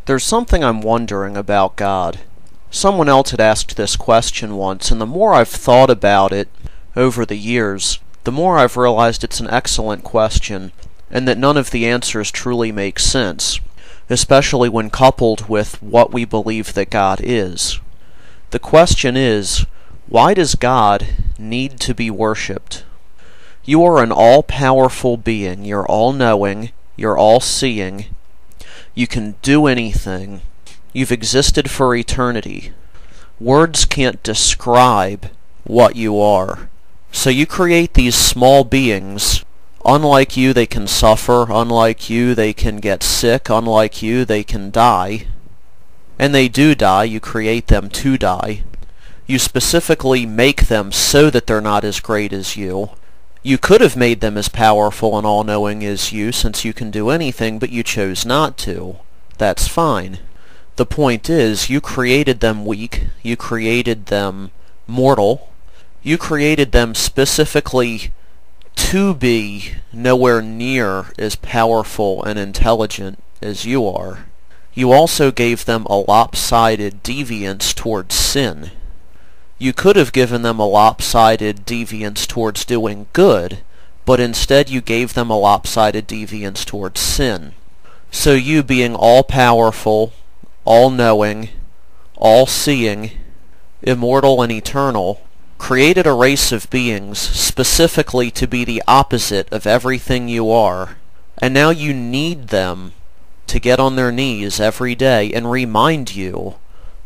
There's something I'm wondering about God. Someone else had asked this question once, and the more I've thought about it over the years, the more I've realized it's an excellent question, and that none of the answers truly make sense, especially when coupled with what we believe that God is. The question is, why does God need to be worshipped? You are an all-powerful being. You're all-knowing. You're all-seeing. You can do anything. You've existed for eternity. Words can't describe what you are. So you create these small beings. Unlike you, they can suffer. Unlike you, they can get sick. Unlike you, they can die. And they do die. You create them to die. You specifically make them so that they're not as great as you. You could have made them as powerful and all-knowing as you, since you can do anything, but you chose not to. That's fine. The point is, you created them weak, you created them mortal, you created them specifically to be nowhere near as powerful and intelligent as you are. You also gave them a lopsided deviance towards sin. You could have given them a lopsided deviance towards doing good, but instead you gave them a lopsided deviance towards sin. So you, being all-powerful, all-knowing, all-seeing, immortal and eternal, created a race of beings specifically to be the opposite of everything you are, and now you need them to get on their knees every day and remind you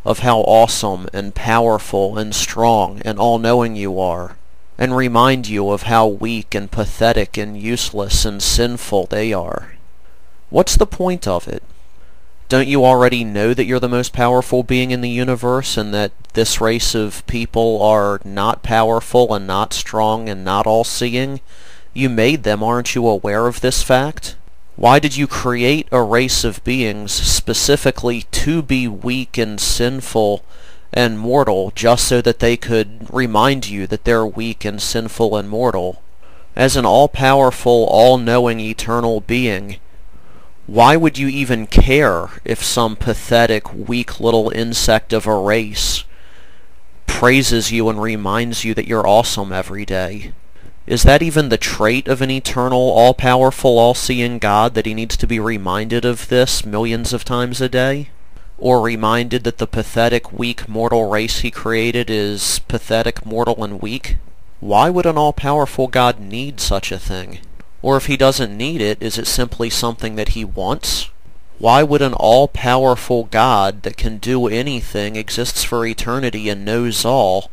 of how awesome and powerful and strong and all-knowing you are, and remind you of how weak and pathetic and useless and sinful they are. What's the point of it? Don't you already know that you're the most powerful being in the universe, and that this race of people are not powerful and not strong and not all-seeing? You made them. Aren't you aware of this fact? Why did you create a race of beings specifically to be weak and sinful and mortal, just so that they could remind you that they're weak and sinful and mortal? As an all-powerful, all-knowing, eternal being, why would you even care if some pathetic, weak little insect of a race praises you and reminds you that you're awesome every day? Is that even the trait of an eternal, all-powerful, all-seeing God, that he needs to be reminded of this millions of times a day? Or reminded that the pathetic, weak, mortal race he created is pathetic, mortal, and weak? Why would an all-powerful God need such a thing? Or if he doesn't need it, is it simply something that he wants? Why would an all-powerful God that can do anything, exists for eternity, and knows all,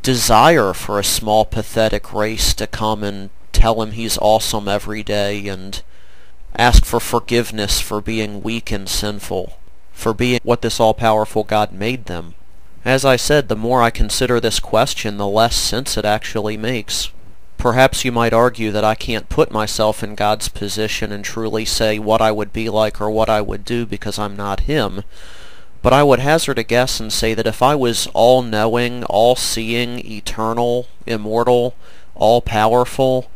desire for a small pathetic race to come and tell him he's awesome every day and ask for forgiveness for being weak and sinful, for being what this all-powerful God made them? As I said, the more I consider this question, the less sense it actually makes. Perhaps you might argue that I can't put myself in God's position and truly say what I would be like or what I would do because I'm not him. But I would hazard a guess and say that if I was all-knowing, all-seeing, eternal, immortal, all-powerful,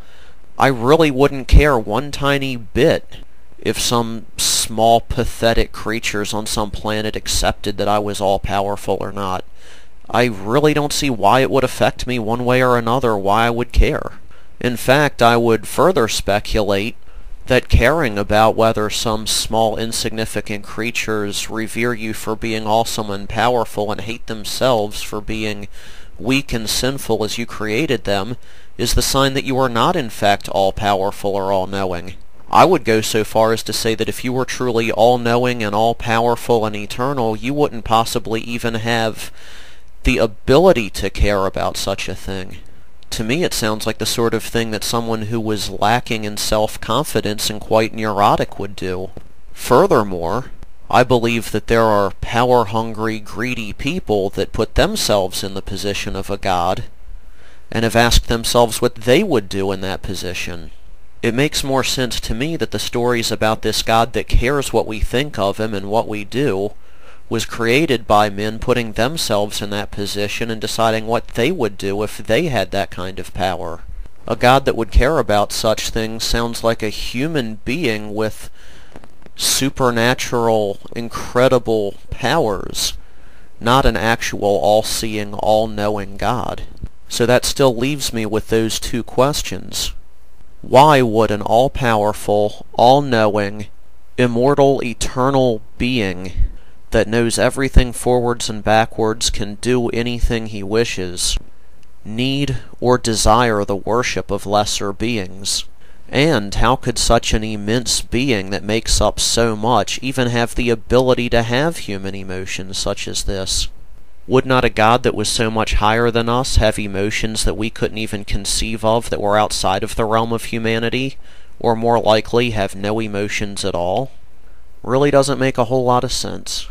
I really wouldn't care one tiny bit if some small, pathetic creatures on some planet accepted that I was all-powerful or not. I really don't see why it would affect me one way or another, why I would care. In fact, I would further speculate that caring about whether some small insignificant creatures revere you for being awesome and powerful and hate themselves for being weak and sinful as you created them is the sign that you are not in fact all-powerful or all-knowing. I would go so far as to say that if you were truly all-knowing and all-powerful and eternal, you wouldn't possibly even have the ability to care about such a thing. To me, it sounds like the sort of thing that someone who was lacking in self-confidence and quite neurotic would do. Furthermore, I believe that there are power-hungry, greedy people that put themselves in the position of a god and have asked themselves what they would do in that position. It makes more sense to me that the stories about this God that cares what we think of him and what we do was created by men putting themselves in that position and deciding what they would do if they had that kind of power. A God that would care about such things sounds like a human being with supernatural, incredible powers, not an actual all-seeing, all-knowing God. So that still leaves me with those two questions. Why would an all-powerful, all-knowing, immortal, eternal being that knows everything forwards and backwards, can do anything he wishes, need or desire the worship of lesser beings? And how could such an immense being that makes up so much even have the ability to have human emotions such as this? Would not a God that was so much higher than us have emotions that we couldn't even conceive of, that were outside of the realm of humanity, or more likely have no emotions at all? Really doesn't make a whole lot of sense.